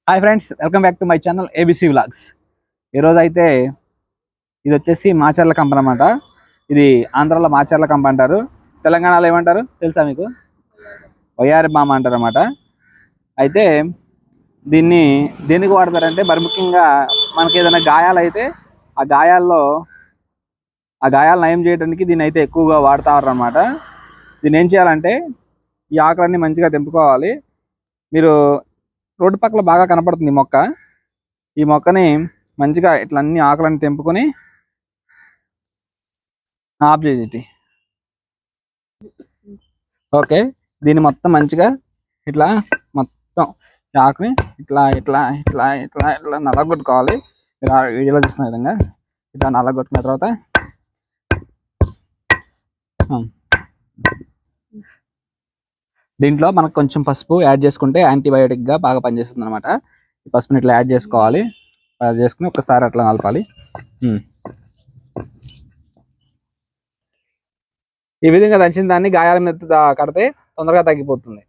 Hi friends, welcome back to my channel ABC vlogs. ఈరోజు అయితే ఇది వచ్చేసి మాచర్ల కంప అనమాట. ఇది ఆంధ్రాలో మాచర్ల కంప అంటారు, తెలంగాణలో ఏమంటారు తెలుసా మీకు? వయ్యారి బామ అంటారు అనమాట. అయితే దీన్ని దేనికి వాడతారంటే మరి ముఖ్యంగా మనకి ఏదైనా గాయాలు అయితే ఆ గాయాలు నయం చేయడానికి దీన్ని అయితే ఎక్కువగా వాడతారు అనమాట. దీన్ని ఏం చేయాలంటే ఈ ఆకులన్నీ మంచిగా తెంపుకోవాలి. మీరు రోడ్డు పక్కల బాగా కనపడుతుంది ఈ మొక్క. ఈ మొక్కని మంచిగా ఇట్లా అన్ని ఆకులన్నీ తెంపుకొని ఆఫ్ చేసి ఓకే. దీన్ని మొత్తం మంచిగా ఇట్లా మొత్తం ఆకుని ఇట్లా ఇట్లా ఇట్లా ఇట్లా ఇట్లా నలగొట్టుకోవాలి. మీరు వీడియోలో చూస్తున్న విధంగా ఇట్లా నలగొట్టుకున్న తర్వాత దీంట్లో మనకు కొంచెం పసుపు యాడ్ చేసుకుంటే యాంటీబయాటిక్గా బాగా పనిచేస్తుంది అనమాట. ఈ పసుపుని ఇట్లా యాడ్ చేసుకోవాలి. యాడ్ చేసుకుని ఒకసారి అట్లా కలపాలి. ఈ విధంగా దంచిన దాన్ని గాయాల మీద కడితే తొందరగా తగ్గిపోతుంది.